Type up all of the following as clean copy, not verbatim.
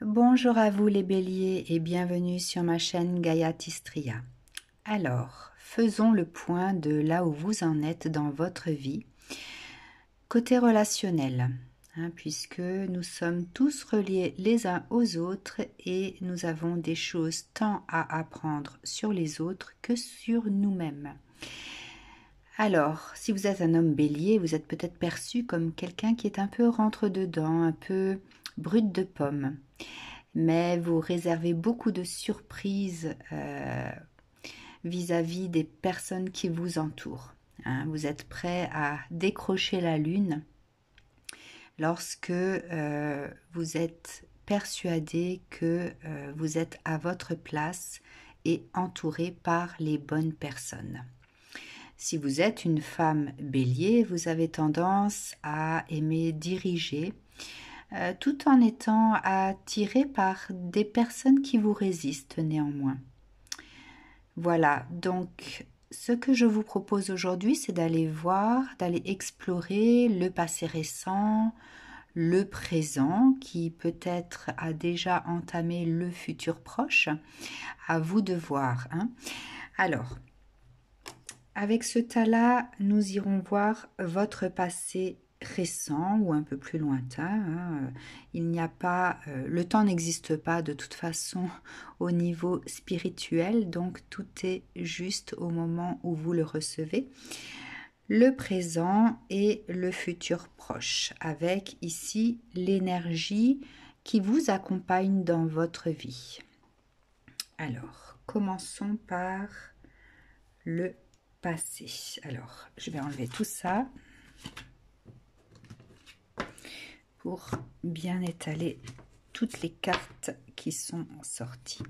Bonjour à vous les béliers et bienvenue sur ma chaîne Gaia Tistria. Alors, faisons le point de là où vous en êtes dans votre vie. Côté relationnel, puisque nous sommes tous reliés les uns aux autres et nous avons des choses tant à apprendre sur les autres que sur nous-mêmes. Alors, si vous êtes un homme bélier, vous êtes peut-être perçu comme quelqu'un qui est un peu rentre-dedans, un peu brut de pomme. Mais vous réservez beaucoup de surprises vis-à-vis des personnes qui vous entourent. Vous êtes prêt à décrocher la lune lorsque vous êtes persuadé que vous êtes à votre place et entouré par les bonnes personnes. Si vous êtes une femme bélier, vous avez tendance à aimer diriger, tout en étant attiré par des personnes qui vous résistent néanmoins. Voilà, donc ce que je vous propose aujourd'hui, c'est d'aller voir, d'aller explorer le passé récent, le présent qui peut-être a déjà entamé le futur proche. À vous de voir. Alors, avec ce tas-là, nous irons voir votre passé récent ou un peu plus lointain. Il n'y a pas, le temps n'existe pas de toute façon au niveau spirituel, donc tout est juste au moment où vous le recevez. Le présent et le futur proche, avec ici l'énergie qui vous accompagne dans votre vie. Alors, commençons par le passé. Alors, je vais enlever tout ça pour bien étaler toutes les cartes qui sont sorties.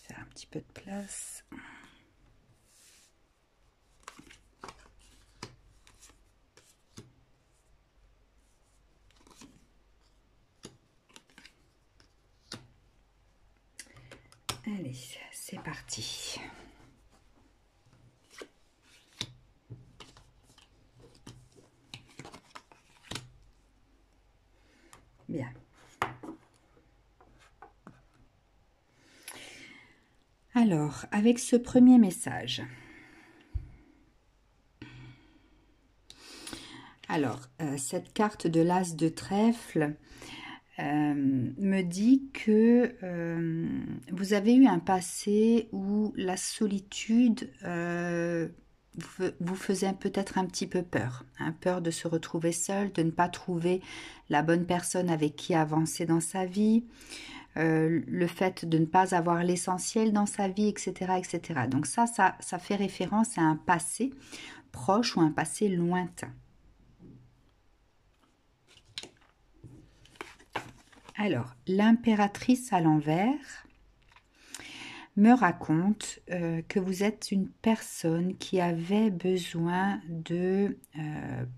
Faire un petit peu de place. Allez, c'est parti. Bien. Alors, avec ce premier message. Alors, cette carte de l'As de trèfle me dit que vous avez eu un passé où la solitude vous faisait peut-être un petit peu peur. Peur de se retrouver seul, de ne pas trouver la bonne personne avec qui avancer dans sa vie, le fait de ne pas avoir l'essentiel dans sa vie, etc., etc. Donc ça fait référence à un passé proche ou un passé lointain. Alors, l'impératrice à l'envers me raconte que vous êtes une personne qui avait besoin de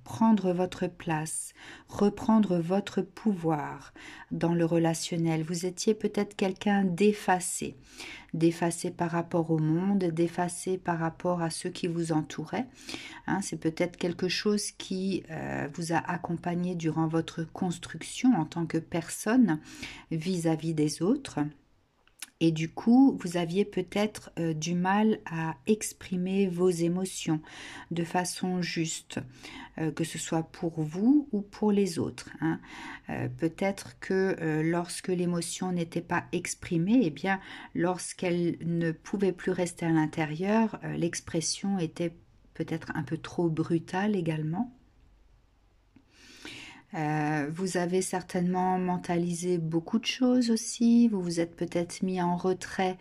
prendre votre place, reprendre votre pouvoir dans le relationnel. Vous étiez peut-être quelqu'un d'effacé, d'effacé par rapport au monde, d'effacé par rapport à ceux qui vous entouraient. C'est peut-être quelque chose qui vous a accompagné durant votre construction en tant que personne vis-à-vis des autres. Et du coup, vous aviez peut-être du mal à exprimer vos émotions de façon juste, que ce soit pour vous ou pour les autres. Peut-être que lorsque l'émotion n'était pas exprimée, eh bien, lorsqu'elle ne pouvait plus rester à l'intérieur, l'expression était peut-être un peu trop brutale également. Vous avez certainement mentalisé beaucoup de choses aussi, vous vous êtes peut-être mis en retrait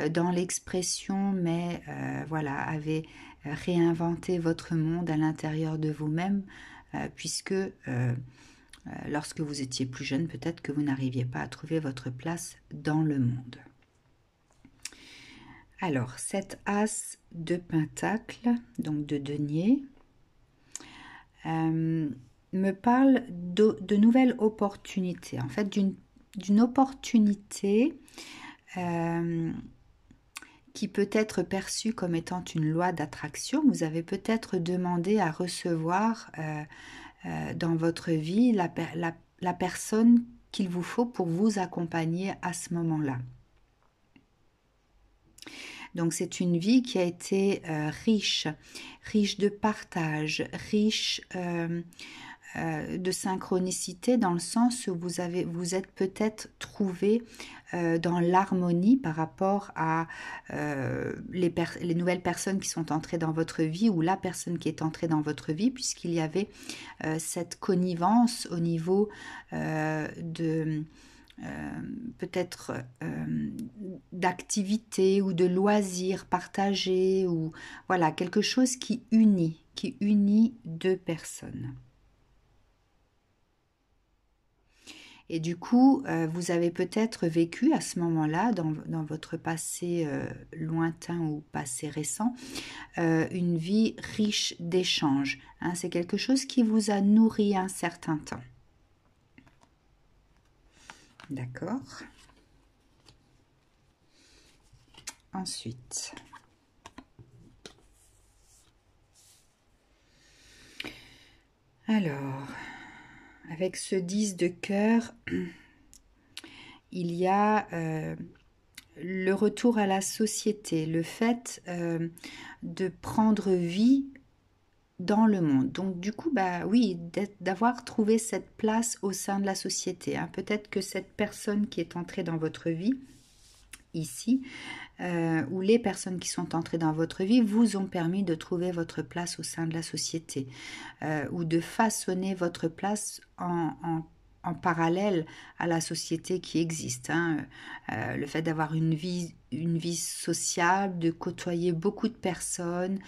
dans l'expression, mais voilà, avez réinventé votre monde à l'intérieur de vous-même, puisque lorsque vous étiez plus jeune, peut-être que vous n'arriviez pas à trouver votre place dans le monde. Alors, cet as de pentacle, donc de denier, me parle de nouvelles opportunités, en fait d'une opportunité qui peut être perçue comme étant une loi d'attraction. Vous avez peut-être demandé à recevoir dans votre vie la personne qu'il vous faut pour vous accompagner à ce moment-là. Donc c'est une vie qui a été riche de partage, riche de synchronicité, dans le sens où vous êtes peut-être trouvé dans l'harmonie par rapport à les nouvelles personnes qui sont entrées dans votre vie, ou la personne qui est entrée dans votre vie, puisqu'il y avait cette connivence au niveau de peut-être d'activités ou de loisirs partagés, ou voilà, quelque chose qui unit deux personnes. Et du coup, vous avez peut-être vécu à ce moment-là, dans votre passé lointain ou passé récent, une vie riche d'échanges. Hein, c'est quelque chose qui vous a nourri un certain temps. D'accord. Ensuite, alors, avec ce 10 de cœur, il y a le retour à la société, le fait de prendre vie dans le monde. Donc du coup, bah oui, d'avoir trouvé cette place au sein de la société. Hein. Peut-être que cette personne qui est entrée dans votre vie, ici, ou les personnes qui sont entrées dans votre vie vous ont permis de trouver votre place au sein de la société, ou de façonner votre place en parallèle à la société qui existe. Hein. Le fait d'avoir une vie sociable, de côtoyer beaucoup de personnes,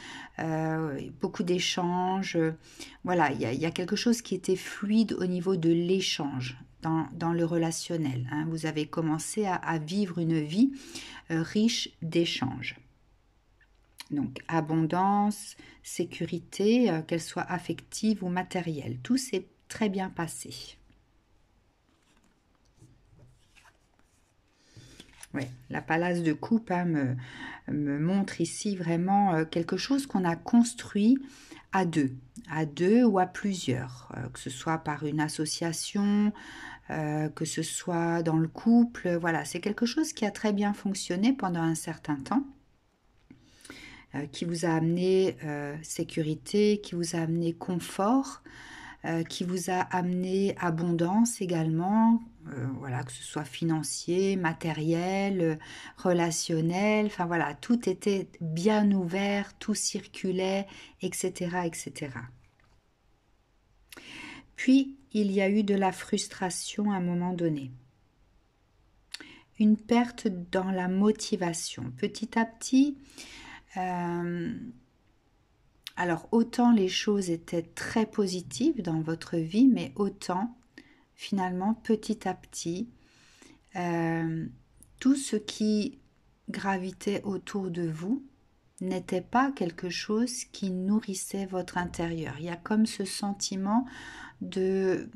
beaucoup d'échanges. Voilà, il y a quelque chose qui était fluide au niveau de l'échange dans le relationnel. Hein. Vous avez commencé à vivre une vie riche d'échanges. Donc abondance, sécurité, qu'elle soit affective ou matérielle. Tout s'est très bien passé. Ouais, la palace de coupe me montre ici vraiment quelque chose qu'on a construit à deux ou à plusieurs, que ce soit par une association, que ce soit dans le couple. Voilà, c'est quelque chose qui a très bien fonctionné pendant un certain temps, qui vous a amené sécurité, qui vous a amené confort, qui vous a amené abondance également, voilà, que ce soit financier, matériel, relationnel, enfin voilà, tout était bien ouvert, tout circulait, etc., etc. Puis, il y a eu de la frustration à un moment donné. Une perte dans la motivation. Petit à petit, alors autant les choses étaient très positives dans votre vie, mais autant finalement petit à petit, tout ce qui gravitait autour de vous n'était pas quelque chose qui nourrissait votre intérieur. Il y a comme ce sentiment de,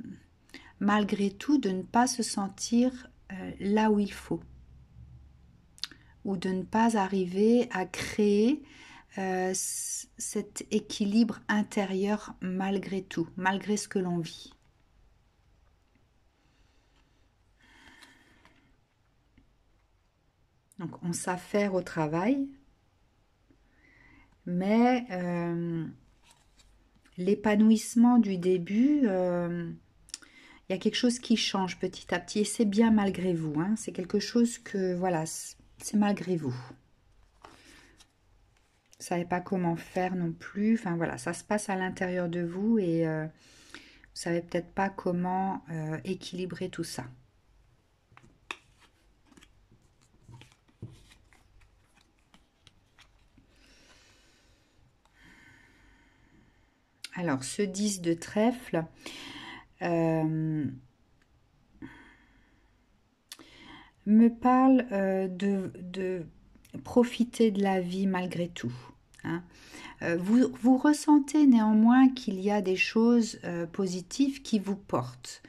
malgré tout, de ne pas se sentir là où il faut, ou de ne pas arriver à créer cet équilibre intérieur malgré tout, malgré ce que l'on vit. Donc on s'affaire au travail, mais l'épanouissement du début, il y a quelque chose qui change petit à petit, et c'est bien malgré vous. Hein, c'est quelque chose que, voilà, c'est malgré vous. Vous ne savez pas comment faire non plus. Enfin voilà, ça se passe à l'intérieur de vous, et vous ne savez peut-être pas comment équilibrer tout ça. Alors, ce 10 de trèfle, me parle profiter de la vie malgré tout. Hein. Vous ressentez néanmoins qu'il y a des choses positives qui vous portent.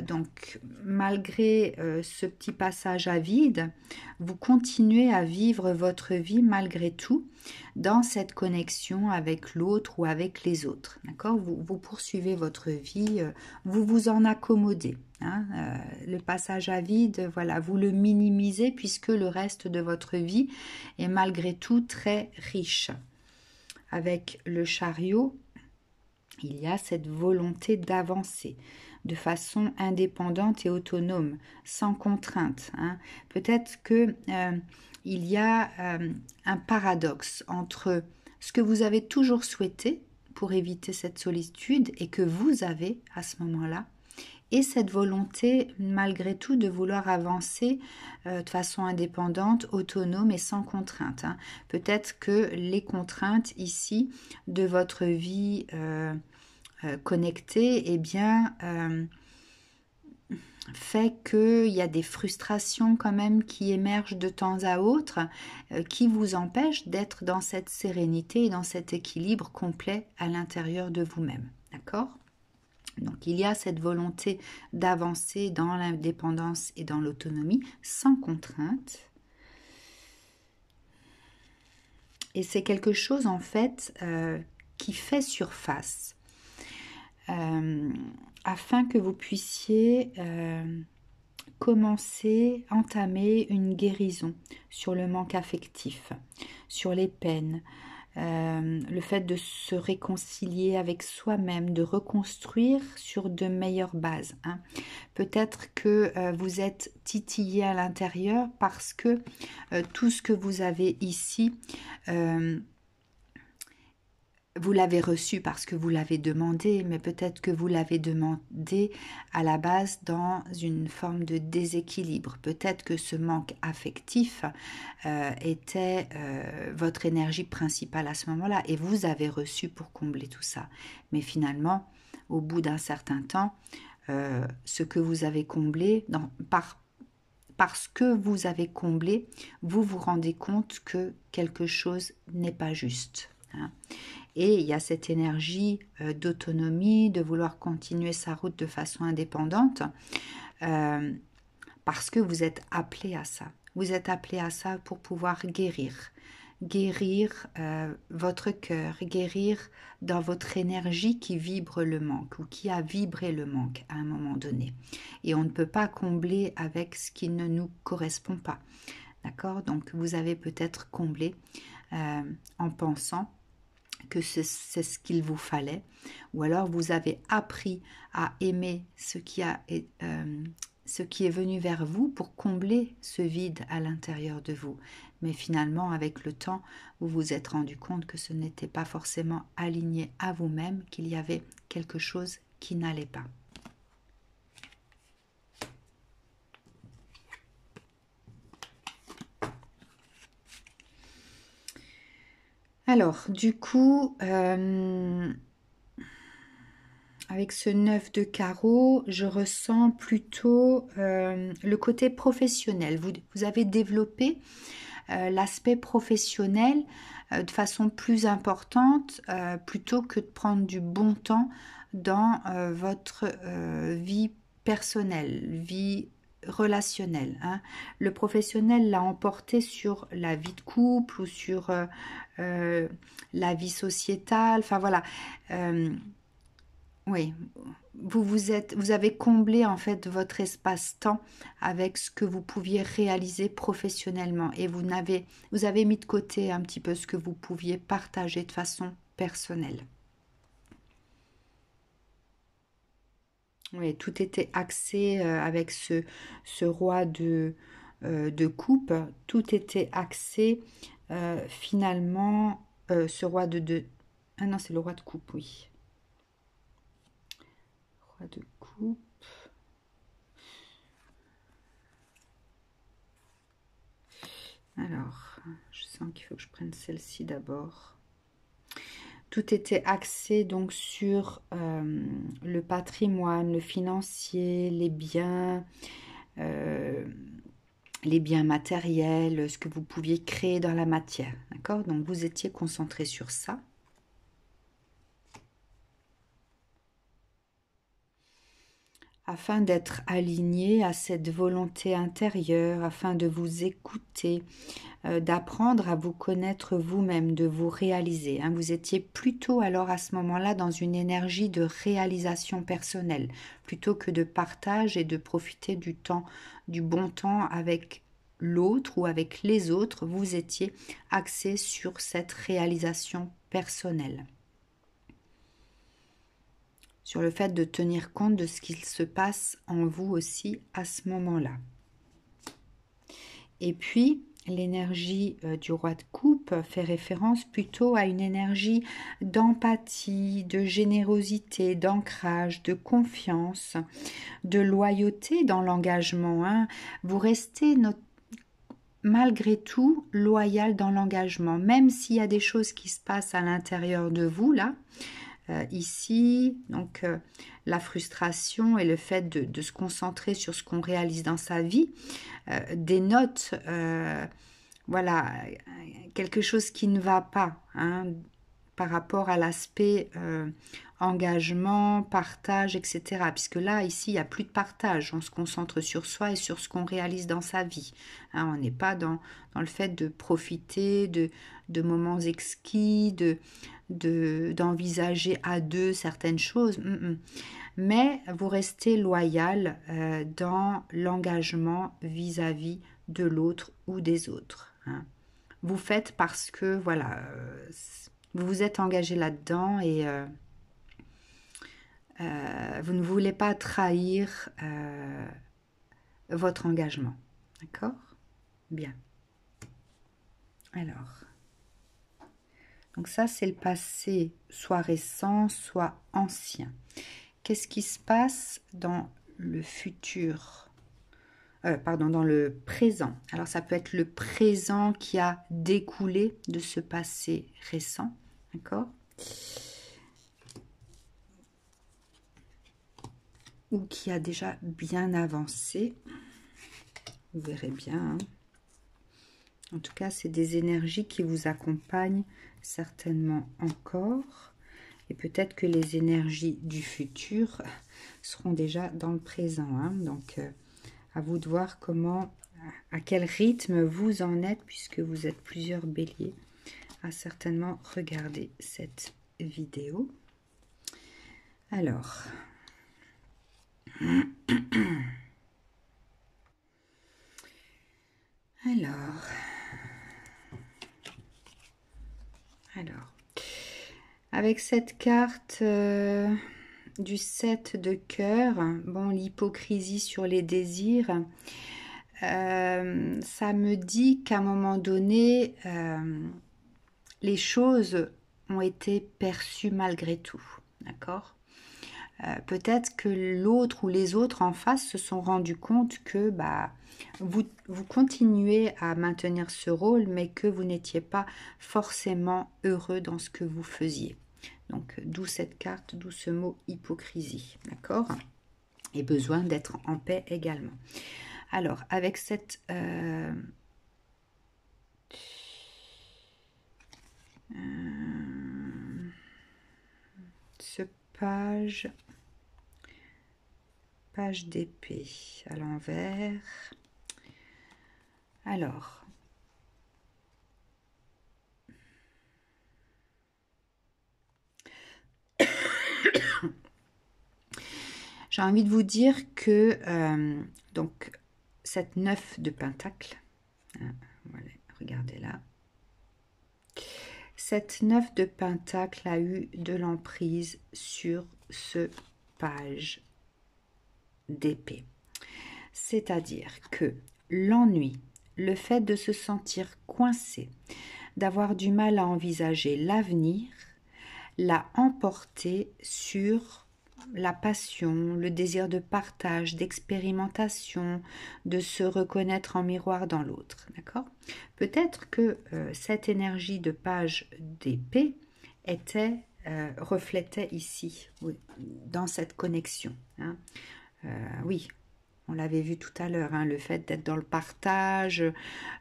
Donc, malgré ce petit passage à vide, vous continuez à vivre votre vie malgré tout dans cette connexion avec l'autre ou avec les autres. D'accord, vous poursuivez votre vie, vous vous en accommodez. Hein, le passage à vide, voilà, vous le minimisez puisque le reste de votre vie est malgré tout très riche. Avec le chariot, il y a cette volonté d'avancer de façon indépendante et autonome, sans contrainte. Hein. Peut-être que il y a un paradoxe entre ce que vous avez toujours souhaité pour éviter cette solitude et que vous avez à ce moment-là, et cette volonté malgré tout de vouloir avancer de façon indépendante, autonome et sans contrainte. Hein. Peut-être que les contraintes ici de votre vie connectée, eh bien, fait qu'il y a des frustrations quand même qui émergent de temps à autre, qui vous empêchent d'être dans cette sérénité et dans cet équilibre complet à l'intérieur de vous-même. D'accord ? Donc il y a cette volonté d'avancer dans l'indépendance et dans l'autonomie sans contrainte. Et c'est quelque chose en fait qui fait surface. Afin que vous puissiez commencer, entamer une guérison sur le manque affectif, sur les peines, le fait de se réconcilier avec soi-même, de reconstruire sur de meilleures bases. Hein. Peut-être que vous êtes titillé à l'intérieur parce que tout ce que vous avez ici, vous l'avez reçu parce que vous l'avez demandé, mais peut-être que vous l'avez demandé à la base dans une forme de déséquilibre. Peut-être que ce manque affectif était votre énergie principale à ce moment-là et vous avez reçu pour combler tout ça. Mais finalement, au bout d'un certain temps, ce que vous avez comblé, parce que vous avez comblé, vous vous rendez compte que quelque chose n'est pas juste. Hein. Et il y a cette énergie d'autonomie, de vouloir continuer sa route de façon indépendante, parce que vous êtes appelé à ça. Vous êtes appelé à ça pour pouvoir guérir. Guérir votre cœur, guérir dans votre énergie qui vibre le manque ou qui a vibré le manque à un moment donné. Et on ne peut pas combler avec ce qui ne nous correspond pas. D'accord ? Donc vous avez peut-être comblé en pensant que c'est ce qu'il vous fallait, ou alors vous avez appris à aimer ce qui est venu vers vous pour combler ce vide à l'intérieur de vous. Mais finalement, avec le temps, vous vous êtes rendu compte que ce n'était pas forcément aligné à vous-même, qu'il y avait quelque chose qui n'allait pas. Alors, du coup, avec ce 9 de carreau, je ressens plutôt le côté professionnel. Vous avez développé l'aspect professionnel de façon plus importante plutôt que de prendre du bon temps dans votre vie personnelle, vie relationnelle. Hein. Le professionnel l'a emporté sur la vie de couple ou sur la vie sociétale. Enfin voilà. Oui, vous avez comblé en fait votre espace-temps avec ce que vous pouviez réaliser professionnellement et vous avez mis de côté un petit peu ce que vous pouviez partager de façon personnelle. Oui, tout était axé avec ce roi de coupe, tout était axé finalement, ce roi de... Ah non, c'est le roi de coupe, oui. Roi de coupe. Alors, je sens qu'il faut que je prenne celle-ci d'abord. Tout était axé donc sur le patrimoine, le financier, les biens, les biens matériels, ce que vous pouviez créer dans la matière. D'accord? Donc, vous étiez concentré sur ça. Afin d'être aligné à cette volonté intérieure, afin de vous écouter, d'apprendre à vous connaître vous-même, de vous réaliser. Hein. Vous étiez plutôt alors à ce moment-là dans une énergie de réalisation personnelle, plutôt que de partage et de profiter du temps, du bon temps avec l'autre ou avec les autres. Vous étiez axé sur cette réalisation personnelle, sur le fait de tenir compte de ce qu'il se passe en vous aussi à ce moment-là. Et puis, l'énergie du roi de coupe fait référence plutôt à une énergie d'empathie, de générosité, d'ancrage, de confiance, de loyauté dans l'engagement. Hein. Vous restez malgré tout loyal dans l'engagement, même s'il y a des choses qui se passent à l'intérieur de vous, là. Ici, donc la frustration et le fait de se concentrer sur ce qu'on réalise dans sa vie dénote voilà, quelque chose qui ne va pas hein, par rapport à l'aspect engagement, partage, etc. Puisque là, ici, il n'y a plus de partage. On se concentre sur soi et sur ce qu'on réalise dans sa vie. Hein, on n'est pas dans le fait de profiter de moments exquis, d'envisager à deux certaines choses. Mais vous restez loyal dans l'engagement vis-à-vis de l'autre ou des autres. Hein. Vous faites parce que, voilà, vous vous êtes engagé là-dedans et vous ne voulez pas trahir votre engagement. D'accord? Bien. Alors, donc ça, c'est le passé, soit récent, soit ancien. Qu'est-ce qui se passe dans le futur? Pardon, dans le présent. Alors, ça peut être le présent qui a découlé de ce passé récent. D'accord? Ou qui a déjà bien avancé. Vous verrez bien. Hein. En tout cas, c'est des énergies qui vous accompagnent certainement encore. Et peut-être que les énergies du futur seront déjà dans le présent. Hein. Donc, à vous de voir comment, à quel rythme vous en êtes, puisque vous êtes plusieurs béliers à certainement regarder cette vidéo. Alors, avec cette carte du 7 de cœur, bon, l'hypocrisie sur les désirs, ça me dit qu'à un moment donné, les choses ont été perçues malgré tout, d'accord? Peut-être que l'autre ou les autres en face se sont rendus compte que vous continuez à maintenir ce rôle, mais que vous n'étiez pas forcément heureux dans ce que vous faisiez. Donc, d'où cette carte, d'où ce mot hypocrisie, d'accord? Et besoin d'être en paix également. Alors, avec cette... ce page d'épée à l'envers. Alors, j'ai envie de vous dire que donc cette 9 de pentacle, hein, voilà, regardez là, cette 9 de pentacle a eu de l'emprise sur ce page d'épée. C'est-à-dire que l'ennui, le fait de se sentir coincé, d'avoir du mal à envisager l'avenir, l'a emporté sur la passion, le désir de partage, d'expérimentation, de se reconnaître en miroir dans l'autre. D'accord? Peut-être que cette énergie de page d'épée reflétait ici, oui, dans cette connexion. Hein. Oui, On l'avait vu tout à l'heure, hein, le fait d'être dans le partage,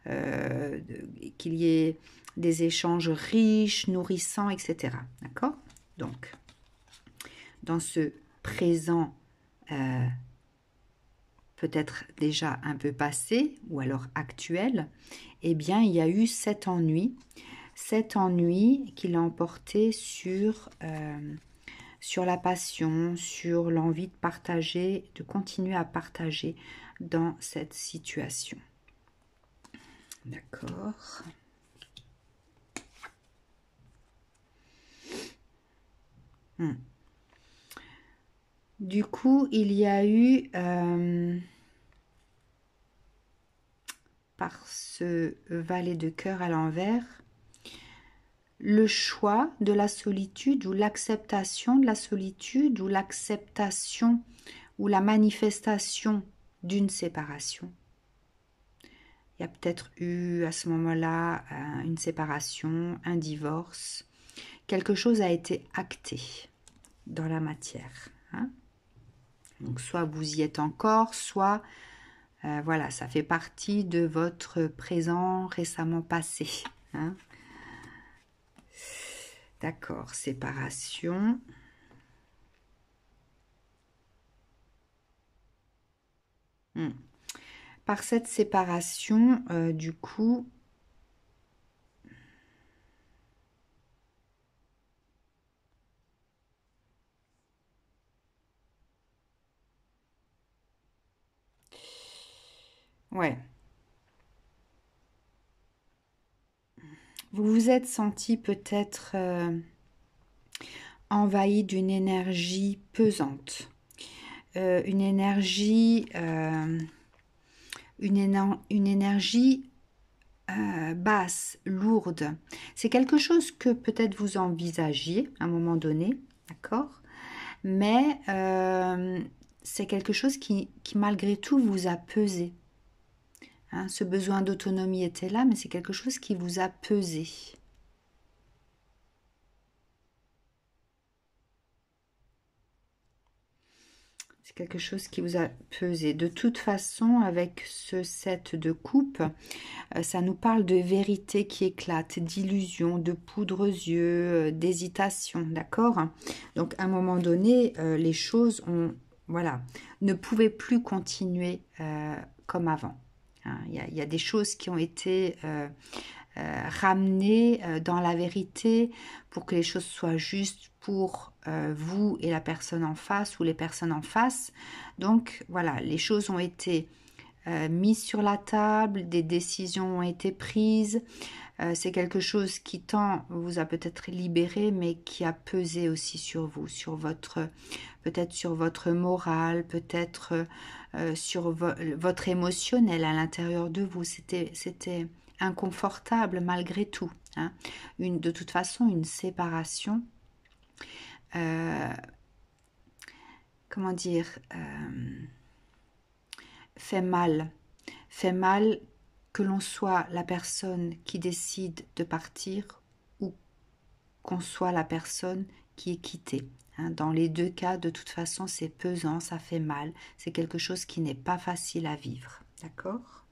qu'il y ait des échanges riches, nourrissants, etc. D'accord? Donc, dans ce présent peut-être déjà un peu passé ou alors actuel, eh bien, il y a eu cet ennui qui l'a emporté sur la passion, sur l'envie de partager, de continuer à partager dans cette situation. D'accord. Du coup, il y a eu, par ce valet de cœur à l'envers, le choix de la solitude ou l'acceptation de la solitude ou l'acceptation ou la manifestation d'une séparation. Il y a peut-être eu à ce moment-là une séparation, un divorce. Quelque chose a été acté dans la matière. Hein. Donc soit vous y êtes encore, soit voilà, ça fait partie de votre présent récemment passé. Hein. D'accord, séparation. Par cette séparation, du coup, ouais, vous vous êtes senti peut-être envahi d'une énergie pesante, une énergie basse, lourde. C'est quelque chose que peut-être vous envisagiez à un moment donné, d'accord? Mais c'est quelque chose qui malgré tout vous a pesé. Hein, ce besoin d'autonomie était là, mais c'est quelque chose qui vous a pesé. C'est quelque chose qui vous a pesé. De toute façon, avec ce 7 de coupe, ça nous parle de vérité qui éclate, d'illusion, de poudre aux yeux, d'hésitation, d'accord? Donc, à un moment donné, les choses voilà, ne pouvaient plus continuer comme avant. Hein, il y a des choses qui ont été ramenées dans la vérité pour que les choses soient justes pour vous et la personne en face ou les personnes en face. Donc, voilà, les choses ont été mises sur la table, des décisions ont été prises. C'est quelque chose qui tant vous a peut-être libéré, mais qui a pesé aussi sur vous, sur votre, peut-être sur votre morale, peut-être sur votre émotionnel à l'intérieur de vous. C'était inconfortable malgré tout. Hein. De toute façon, une séparation, comment dire, fait mal que l'on soit la personne qui décide de partir ou qu'on soit la personne qui est quittée. Hein, dans les deux cas, de toute façon, c'est pesant, ça fait mal. C'est quelque chose qui n'est pas facile à vivre. D'accord?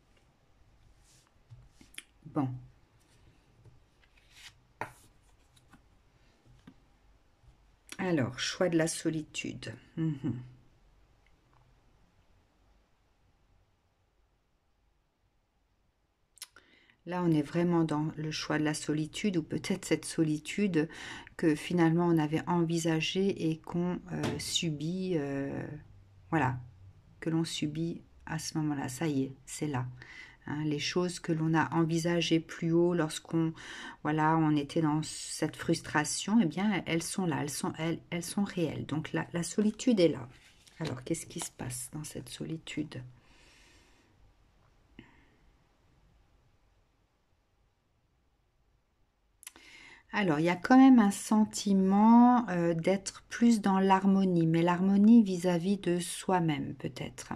Bon. Alors, choix de la solitude. Là, on est vraiment dans le choix de la solitude, ou peut-être cette solitude que finalement on avait envisagée et qu'on subit, voilà, que l'on subit à ce moment-là. Ça y est, c'est là. Hein, les choses que l'on a envisagées plus haut lorsqu'on voilà, on était dans cette frustration, eh bien, elles sont là, elles sont réelles. Donc la solitude est là. Alors, qu'est-ce qui se passe dans cette solitude ? Alors, il y a quand même un sentiment d'être plus dans l'harmonie, mais l'harmonie vis-à-vis de soi-même, peut-être.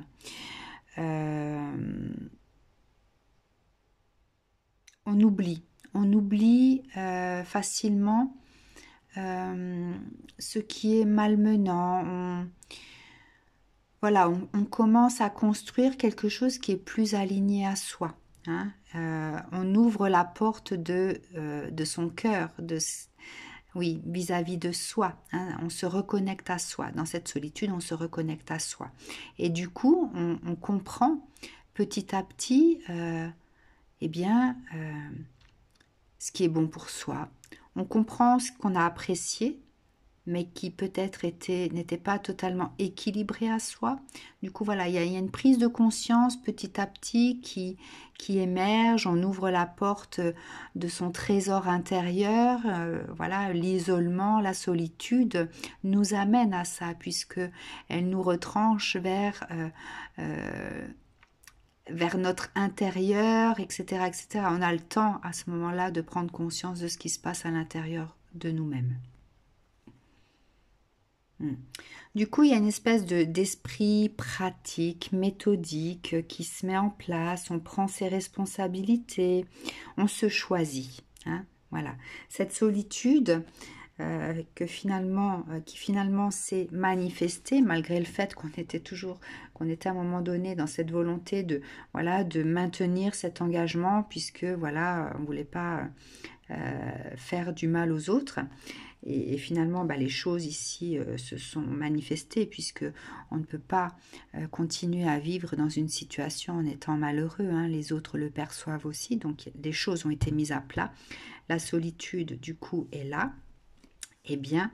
On oublie facilement ce qui est malmenant. voilà, on commence à construire quelque chose qui est plus aligné à soi. Hein. On ouvre la porte de son cœur, oui, vis-à-vis de soi. Hein. On se reconnecte à soi. Dans cette solitude, on se reconnecte à soi. Et du coup, on comprend petit à petit, eh bien, ce qui est bon pour soi. On comprend ce qu'on a apprécié, mais qui peut-être n'était pas totalement équilibré à soi. Du coup, voilà, il y a une prise de conscience petit à petit qui émerge. On ouvre la porte de son trésor intérieur. Voilà, l'isolement, la solitude nous amène à ça, puisque elle nous retranche vers notre intérieur, etc., etc. On a le temps à ce moment-là de prendre conscience de ce qui se passe à l'intérieur de nous-mêmes. Du coup, il y a une espèce d'esprit pratique, méthodique qui se met en place. On prend ses responsabilités, on se choisit. Hein, voilà. Cette solitude qui finalement s'est manifestée malgré le fait qu'on était à un moment donné dans cette volonté de maintenir cet engagement, puisque voilà, on voulait pas faire du mal aux autres. Et finalement, les choses ici se sont manifestées, puisque on ne peut pas continuer à vivre dans une situation en étant malheureux. Hein. Les autres le perçoivent aussi, donc des choses ont été mises à plat. La solitude, du coup, est là. Eh bien,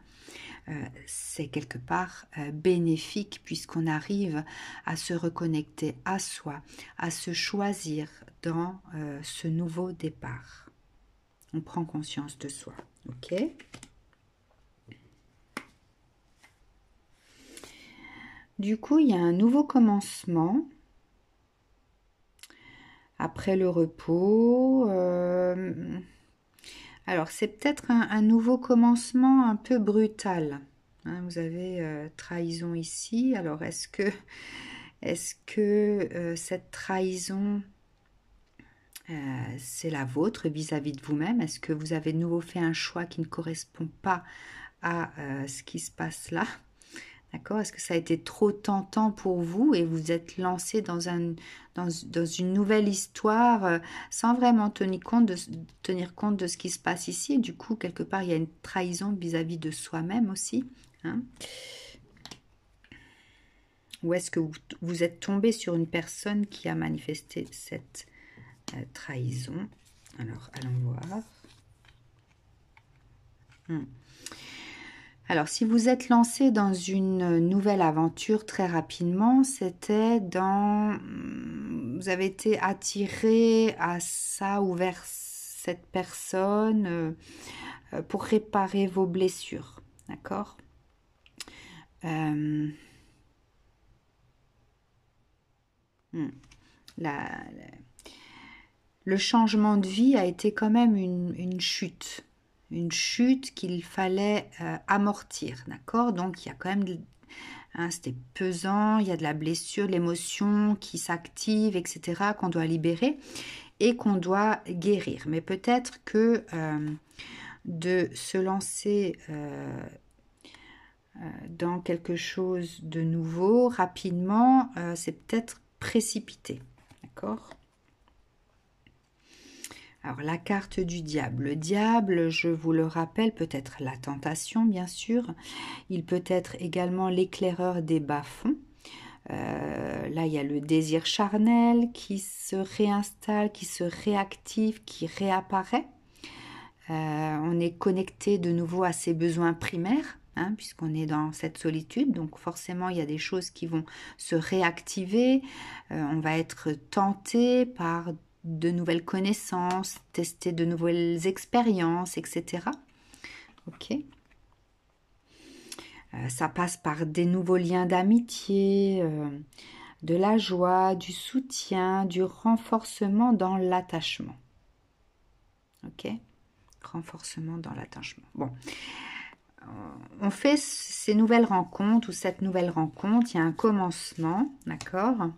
c'est quelque part bénéfique, puisqu'on arrive à se reconnecter à soi, à se choisir dans ce nouveau départ. On prend conscience de soi. Ok ? Du coup, il y a un nouveau commencement après le repos. Alors, c'est peut-être un nouveau commencement un peu brutal. Hein, vous avez trahison ici. Alors, est-ce que cette trahison, c'est la vôtre vis-à-vis de vous-même? Est-ce que vous avez de nouveau fait un choix qui ne correspond pas à ce qui se passe là? D'accord? Est-ce que ça a été trop tentant pour vous et vous êtes lancé dans une nouvelle histoire sans vraiment tenir compte de ce qui se passe ici? Et du coup, quelque part, il y a une trahison vis-à-vis de soi-même aussi. Hein? Ou est-ce que vous êtes tombé sur une personne qui a manifesté cette trahison? Alors, allons voir. Alors, si vous êtes lancé dans une nouvelle aventure très rapidement, vous avez été attiré à ça ou vers cette personne pour réparer vos blessures, d'accord ? Le changement de vie a été quand même une chute. Une chute qu'il fallait amortir, d'accord? Donc, il y a quand même, c'était pesant, il y a de la blessure, de l'émotion qui s'active, etc., qu'on doit libérer et qu'on doit guérir. Mais peut-être que de se lancer dans quelque chose de nouveau rapidement, c'est peut-être précipité, d'accord? Alors, la carte du diable. Le diable, je vous le rappelle, peut être la tentation, bien sûr. Il peut être également l'éclaireur des bas-fonds. Là, il y a le désir charnel qui se réinstalle, qui se réactive, qui réapparaît. On est connecté de nouveau à ses besoins primaires, hein, puisqu'on est dans cette solitude. Donc, forcément, il y a des choses qui vont se réactiver. On va être tenté par de nouvelles connaissances, tester de nouvelles expériences, etc. Ok. Ça passe par des nouveaux liens d'amitié, de la joie, du soutien, du renforcement dans l'attachement. Ok. Renforcement dans l'attachement. Bon. On fait ces nouvelles rencontres ou cette nouvelle rencontre, il y a un commencement, d'accord ?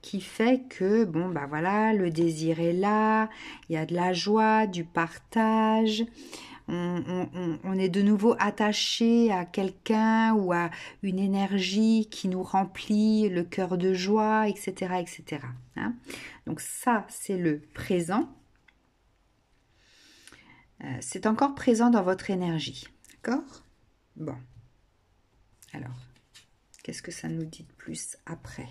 Qui fait que, bon, voilà, le désir est là, il y a de la joie, du partage, on est de nouveau attaché à quelqu'un ou à une énergie qui nous remplit le cœur de joie, etc., etc. Hein. Donc ça, c'est le présent. C'est encore présent dans votre énergie. D'accord? Bon. Alors, qu'est-ce que ça nous dit de plus après?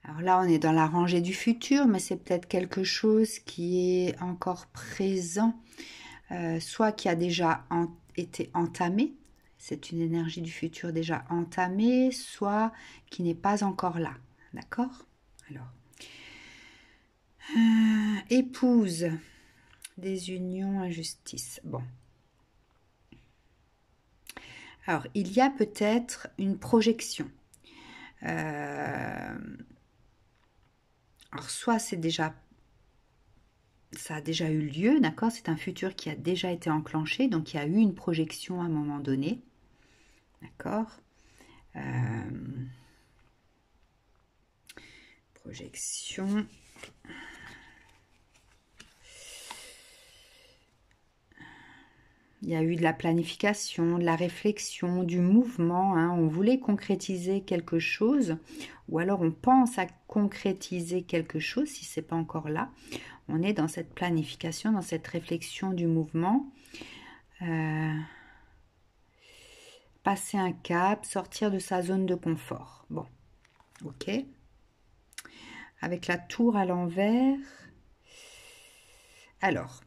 Alors là, on est dans la rangée du futur, mais c'est peut-être quelque chose qui est encore présent, soit qui a déjà été entamé, c'est une énergie du futur déjà entamée, soit qui n'est pas encore là. D'accord? Alors, épouse, des unions, injustice. Bon. Alors, il y a peut-être une projection. Alors, soit c'est déjà, ça a déjà eu lieu, d'accord? C'est un futur qui a déjà été enclenché, donc il y a eu une projection à un moment donné, d'accord? Projection. Il y a eu de la planification, de la réflexion, du mouvement. Hein. On voulait concrétiser quelque chose, ou alors on pense à concrétiser quelque chose, si ce n'est pas encore là. On est dans cette planification, dans cette réflexion du mouvement. Passer un cap, sortir de sa zone de confort. Bon, ok. Avec la tour à l'envers. Alors,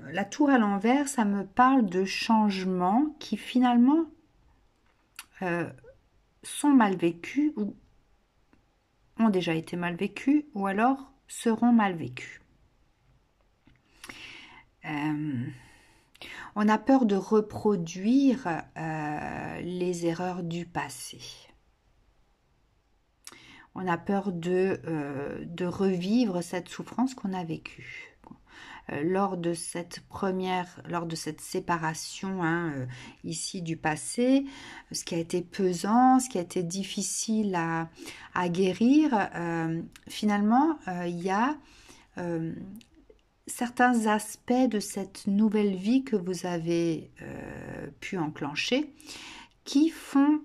la tour à l'envers, ça me parle de changements qui finalement sont mal vécus ou ont déjà été mal vécus ou alors seront mal vécus. On a peur de reproduire les erreurs du passé. On a peur de revivre cette souffrance qu'on a vécue. Lors de cette séparation ici du passé, ce qui a été pesant, ce qui a été difficile à guérir, finalement, il y a certains aspects de cette nouvelle vie que vous avez pu enclencher qui font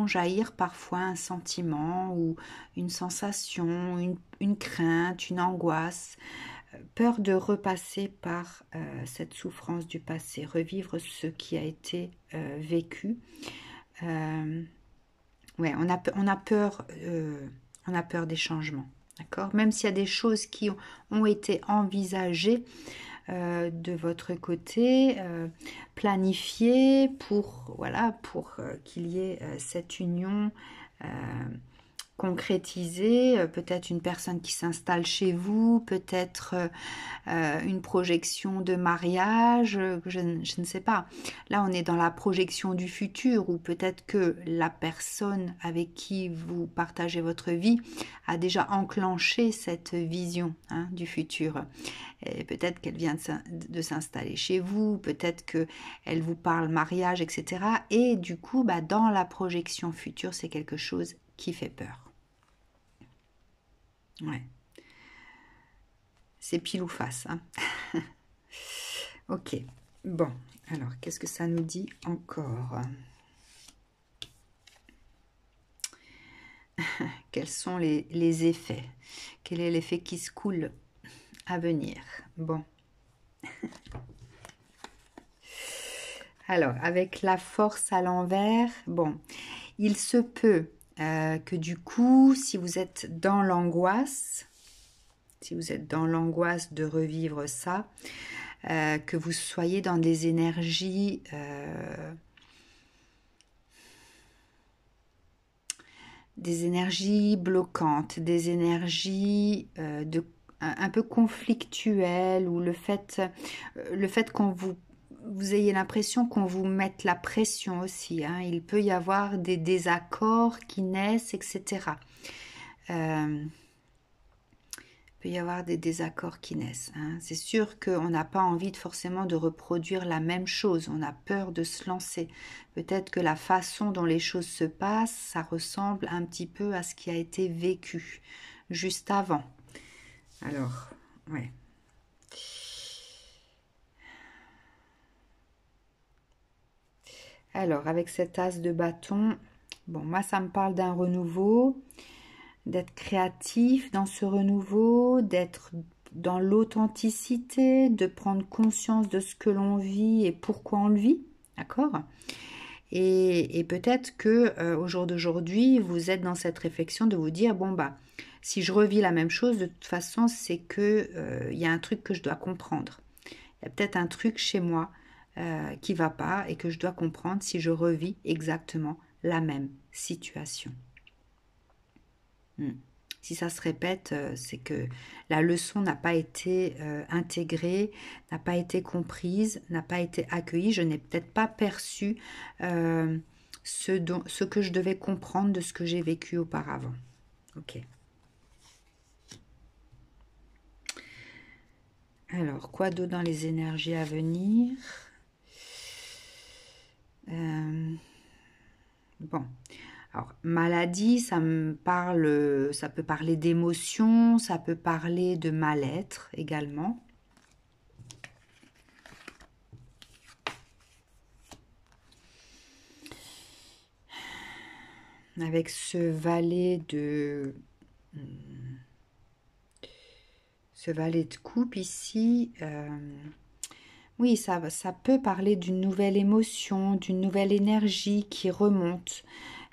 jaillir parfois un sentiment ou une sensation, une crainte, une angoisse, peur de repasser par cette souffrance du passé, revivre ce qui a été vécu. Ouais, on a peur des changements, d'accord? Même s'il y a des choses qui ont été envisagées de votre côté, planifié pour qu'il y ait cette union concrétisée, peut-être une personne qui s'installe chez vous, peut-être une projection de mariage, je ne sais pas. Là, on est dans la projection du futur, ou peut-être que la personne avec qui vous partagez votre vie a déjà enclenché cette vision du futur. Et peut-être qu'elle vient de s'installer chez vous, peut-être qu'elle vous parle mariage, etc. Et du coup, dans la projection future, c'est quelque chose qui fait peur. Ouais. C'est pile ou face. Hein. Ok. Bon. Alors, qu'est-ce que ça nous dit encore? Quels sont les effets? Quel est l'effet qui se coule à venir? Bon. Alors, avec la force à l'envers, bon, il se peut que du coup, si vous êtes dans l'angoisse, de revivre ça, que vous soyez dans des énergies des énergies bloquantes, des énergies un peu conflictuelles, ou le fait qu'on vous ayez l'impression qu'on vous mette la pression aussi, hein. Il peut y avoir des désaccords qui naissent, etc. Il peut y avoir des désaccords qui naissent, hein. C'est sûr qu'on n'a pas envie forcément de reproduire la même chose, on a peur de se lancer. Peut-être que la façon dont les choses se passent, ça ressemble un petit peu à ce qui a été vécu juste avant. Alors, ouais. Alors, avec cet as de bâton, bon, moi, ça me parle d'un renouveau, d'être créatif dans ce renouveau, d'être dans l'authenticité, de prendre conscience de ce que l'on vit et pourquoi on le vit, d'accord? Et peut-être que au jour d'aujourd'hui, vous êtes dans cette réflexion de vous dire, bon, bah, si je revis la même chose, de toute façon, c'est que y a un truc que je dois comprendre. Il y a peut-être un truc chez moi qui va pas et que je dois comprendre si je revis exactement la même situation. Si ça se répète, c'est que la leçon n'a pas été intégrée, n'a pas été comprise, n'a pas été accueillie. Je n'ai peut-être pas perçu ce que je devais comprendre de ce que j'ai vécu auparavant. Ok. Alors, quoi d'autre dans les énergies à venir? Bon. Alors, maladie, ça me parle, ça peut parler d'émotion, ça peut parler de mal-être également. Avec ce valet de coupe ici, oui, ça peut parler d'une nouvelle émotion, d'une nouvelle énergie qui remonte.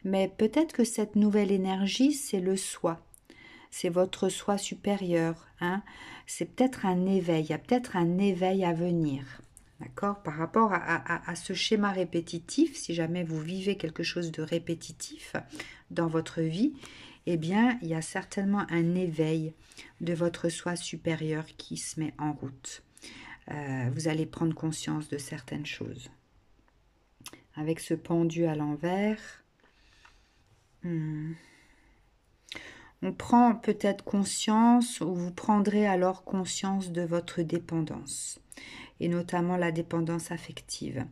Mais peut-être que cette nouvelle énergie, c'est le soi. C'est votre soi supérieur, hein. C'est peut-être un éveil, il y a peut-être un éveil à venir. D'accord? Par rapport à ce schéma répétitif, si jamais vous vivez quelque chose de répétitif dans votre vie, eh bien, il y a certainement un éveil de votre soi supérieur qui se met en route. Vous allez prendre conscience de certaines choses. Avec ce pendu à l'envers, on prend peut-être conscience, ou vous prendrez alors conscience de votre dépendance, et notamment la dépendance affective,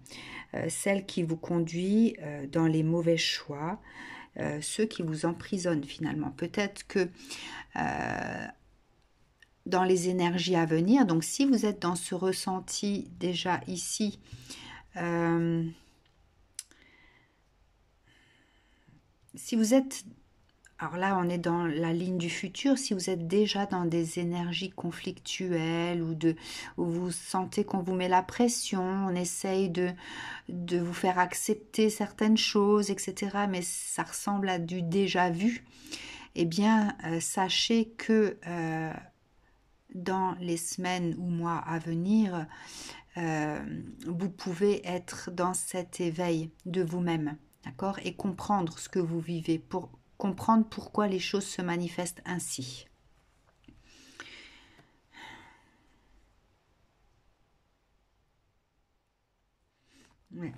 celle qui vous conduit dans les mauvais choix, ceux qui vous emprisonnent finalement. Peut-être que dans les énergies à venir, donc si vous êtes dans ce ressenti déjà ici, si vous êtes, alors là on est dans la ligne du futur, si vous êtes déjà dans des énergies conflictuelles, où vous sentez qu'on vous met la pression, on essaye de vous faire accepter certaines choses, etc., mais ça ressemble à du déjà vu, eh bien sachez que dans les semaines ou mois à venir, vous pouvez être dans cet éveil de vous-même, d'accord, et comprendre ce que vous vivez, pour comprendre pourquoi les choses se manifestent ainsi. Ouais.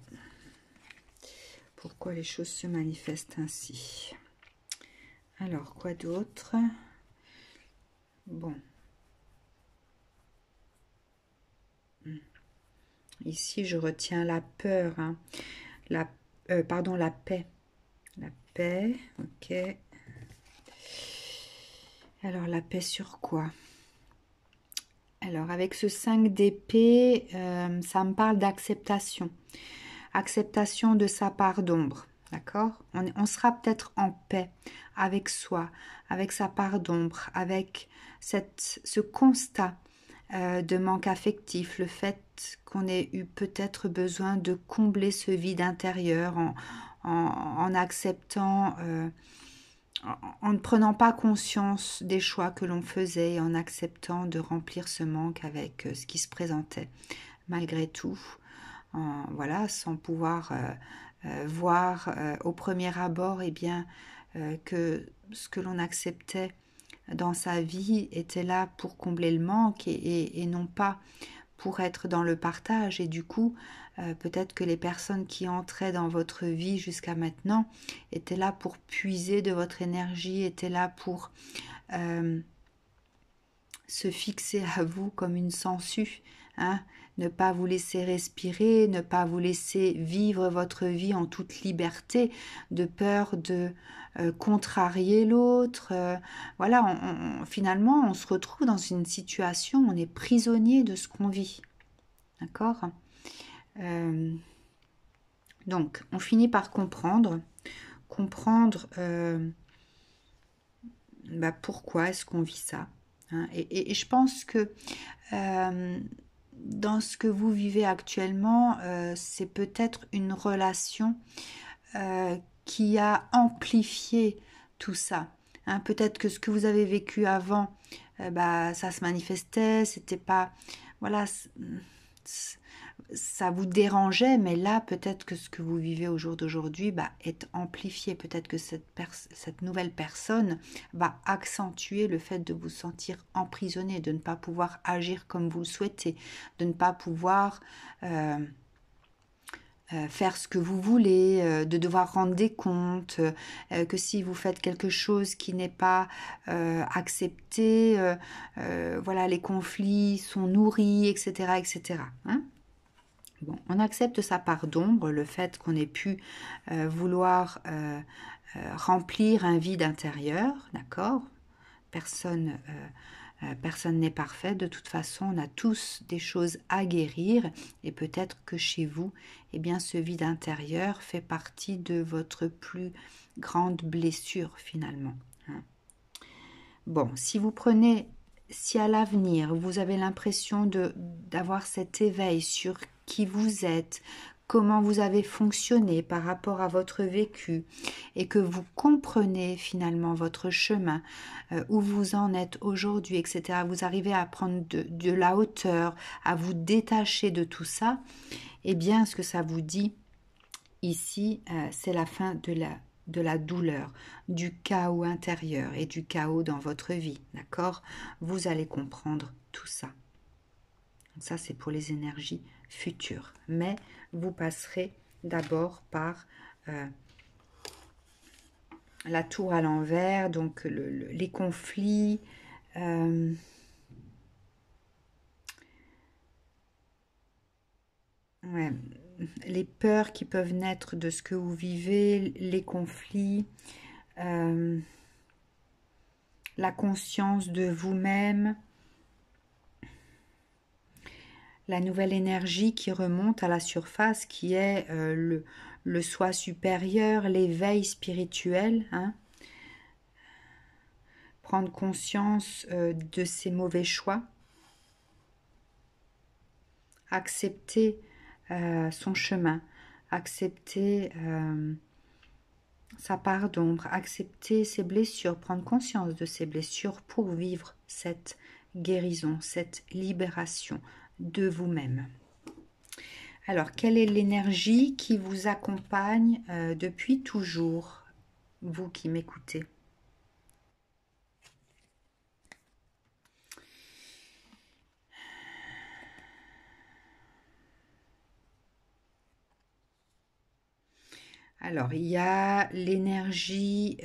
Pourquoi les choses se manifestent ainsi. Alors, quoi d'autre? Bon. Ici, je retiens la peur, hein. Pardon, la paix. La paix, ok. Alors, la paix sur quoi? Alors, avec ce 5 d'épée, ça me parle d'acceptation. Acceptation de sa part d'ombre, d'accord? On sera peut-être en paix avec soi, avec sa part d'ombre, avec ce constat de manque affectif, le fait qu'on ait eu peut-être besoin de combler ce vide intérieur en acceptant, en ne prenant pas conscience des choix que l'on faisait, en acceptant de remplir ce manque avec ce qui se présentait malgré tout, voilà, sans pouvoir voir au premier abord, eh bien, que ce que l'on acceptait dans sa vie était là pour combler le manque et non pas pour être dans le partage. Et du coup, peut-être que les personnes qui entraient dans votre vie jusqu'à maintenant étaient là pour puiser de votre énergie, étaient là pour se fixer à vous comme une sangsue, hein, ne pas vous laisser respirer, ne pas vous laisser vivre votre vie en toute liberté, de peur de contrarier l'autre. Voilà, finalement, on se retrouve dans une situation où on est prisonnier de ce qu'on vit. D'accord ? Donc, on finit par comprendre pourquoi est-ce qu'on vit ça. Hein, et je pense que dans ce que vous vivez actuellement, c'est peut-être une relation qui a amplifié tout ça. Hein, peut-être que ce que vous avez vécu avant, ça se manifestait, c'était pas... Voilà, ça vous dérangeait, mais là, peut-être que ce que vous vivez au jour d'aujourd'hui est amplifié. Peut-être que cette nouvelle personne va accentuer le fait de vous sentir emprisonné, de ne pas pouvoir agir comme vous le souhaitez, de ne pas pouvoir faire ce que vous voulez, de devoir rendre des comptes, que si vous faites quelque chose qui n'est pas accepté, voilà, les conflits sont nourris, etc., etc. Hein. Bon, on accepte sa part d'ombre, le fait qu'on ait pu vouloir remplir un vide intérieur, d'accord ? Personne n'est parfait, de toute façon, on a tous des choses à guérir et peut-être que chez vous, eh bien, ce vide intérieur fait partie de votre plus grande blessure finalement. Hein. Bon, si à l'avenir, vous avez l'impression d'avoir cet éveil sur qui vous êtes, comment vous avez fonctionné par rapport à votre vécu et que vous comprenez finalement votre chemin, où vous en êtes aujourd'hui, etc. Vous arrivez à prendre de la hauteur, à vous détacher de tout ça, eh bien, ce que ça vous dit ici, c'est la fin de la douleur, du chaos intérieur et du chaos dans votre vie, d'accord ? Vous allez comprendre tout ça. Ça, c'est pour les énergies futures. Mais vous passerez d'abord par la tour à l'envers, donc les conflits, les peurs qui peuvent naître de ce que vous vivez, les conflits, la conscience de vous-même, la nouvelle énergie qui remonte à la surface, qui est le soi supérieur, l'éveil spirituel, hein. Prendre conscience de ses mauvais choix, accepter son chemin, accepter sa part d'ombre, accepter ses blessures, prendre conscience de ses blessures pour vivre cette guérison, cette libération de vous-même. Alors, quelle est l'énergie qui vous accompagne depuis toujours, vous qui m'écoutez ? Alors, il y a l'énergie,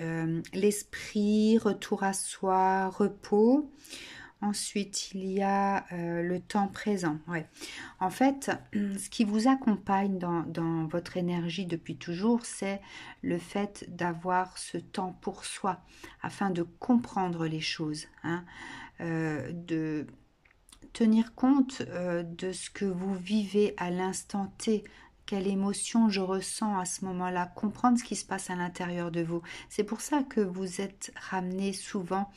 l'esprit, retour à soi, repos. Ensuite, il y a le temps présent. Ouais. En fait, ce qui vous accompagne dans votre énergie depuis toujours, c'est le fait d'avoir ce temps pour soi, afin de comprendre les choses, hein, de tenir compte de ce que vous vivez à l'instant T, quelle émotion je ressens à ce moment-là, comprendre ce qui se passe à l'intérieur de vous. C'est pour ça que vous êtes ramené souvent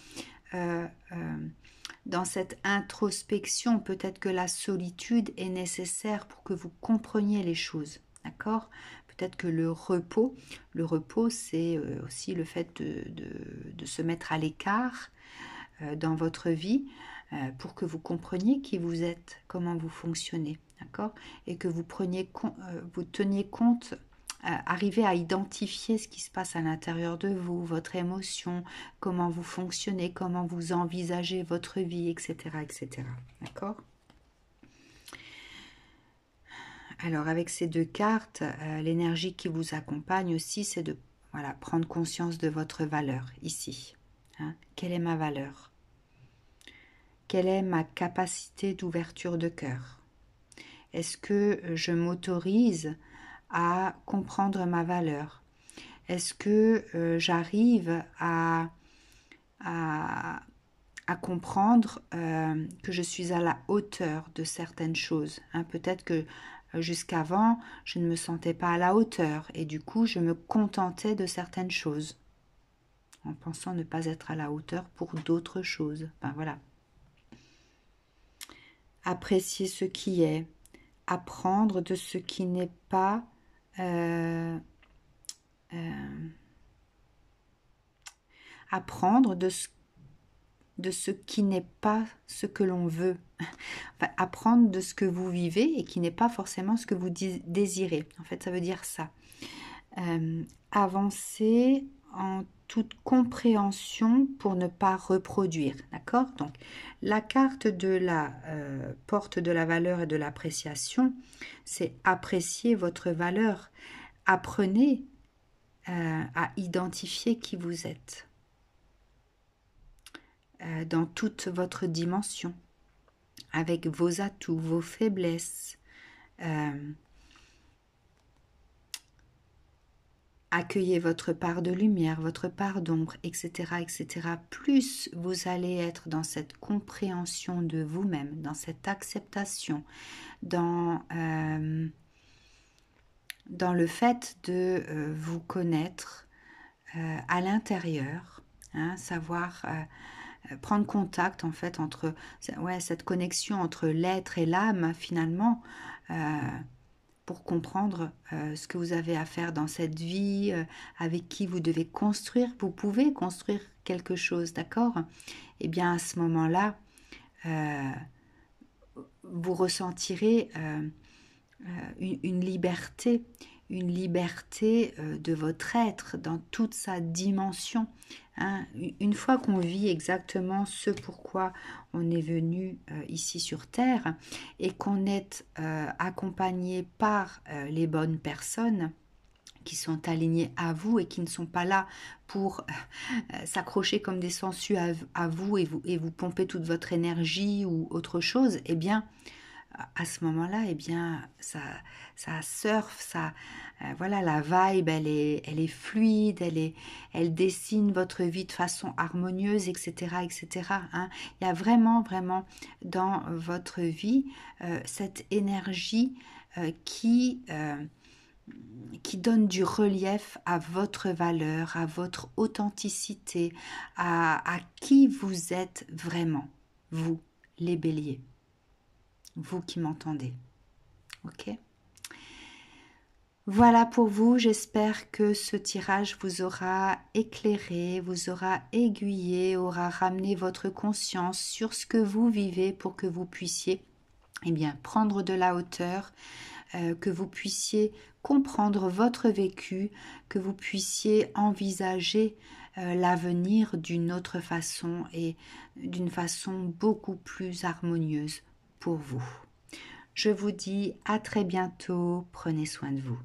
dans cette introspection. Peut-être que la solitude est nécessaire pour que vous compreniez les choses, d'accord ? Peut-être que le repos c'est aussi le fait de se mettre à l'écart dans votre vie, pour que vous compreniez qui vous êtes, comment vous fonctionnez, d'accord ? Et que vous teniez compte arriver à identifier ce qui se passe à l'intérieur de vous, votre émotion, comment vous fonctionnez, comment vous envisagez votre vie, etc. etc. D'accord ? Alors avec ces deux cartes, l'énergie qui vous accompagne aussi, c'est de prendre conscience de votre valeur ici. Hein. Quelle est ma valeur? Quelle est ma capacité d'ouverture de cœur? Est-ce que je m'autorise à comprendre ma valeur? Est-ce que j'arrive à comprendre que je suis à la hauteur de certaines choses, hein? Peut-être que jusqu'avant, je ne me sentais pas à la hauteur et du coup, je me contentais de certaines choses en pensant ne pas être à la hauteur pour d'autres choses. Ben voilà. Apprécier ce qui est, apprendre de ce qui n'est pas apprendre de ce qui n'est pas ce que l'on veut. Enfin, apprendre de ce que vous vivez et qui n'est pas forcément ce que vous désirez. En fait, ça veut dire ça. Avancer en toute compréhension pour ne pas reproduire. D'accord? Donc, la carte de la porte de la valeur et de l'appréciation, c'est apprécier votre valeur. Apprenez à identifier qui vous êtes dans toute votre dimension, avec vos atouts, vos faiblesses. Accueillez votre part de lumière, votre part d'ombre, etc., etc. Plus vous allez être dans cette compréhension de vous-même, dans cette acceptation, dans le fait de vous connaître à l'intérieur, hein, savoir prendre contact en fait entre cette connexion entre l'être et l'âme finalement, pour comprendre ce que vous avez à faire dans cette vie, avec qui vous devez construire. Vous pouvez construire quelque chose, d'accord? Eh bien, à ce moment-là, vous ressentirez une liberté de votre être dans toute sa dimension. Hein. Une fois qu'on vit exactement ce pourquoi on est venu ici sur Terre et qu'on est accompagné par les bonnes personnes qui sont alignées à vous et qui ne sont pas là pour s'accrocher comme des sangsues à vous et vous pomper toute votre énergie ou autre chose, eh bien, à ce moment-là, eh bien, ça surfe, voilà, la vibe, elle est fluide, elle dessine votre vie de façon harmonieuse, etc., etc. Hein. Il y a vraiment, vraiment dans votre vie cette énergie qui donne du relief à votre valeur, à votre authenticité, à qui vous êtes vraiment, vous, les béliers. Vous qui m'entendez, ok? Voilà pour vous, j'espère que ce tirage vous aura éclairé, vous aura aiguillé, aura ramené votre conscience sur ce que vous vivez pour que vous puissiez prendre de la hauteur, que vous puissiez comprendre votre vécu, que vous puissiez envisager l'avenir d'une autre façon et d'une façon beaucoup plus harmonieuse pour vous. Je vous dis à très bientôt, prenez soin de vous.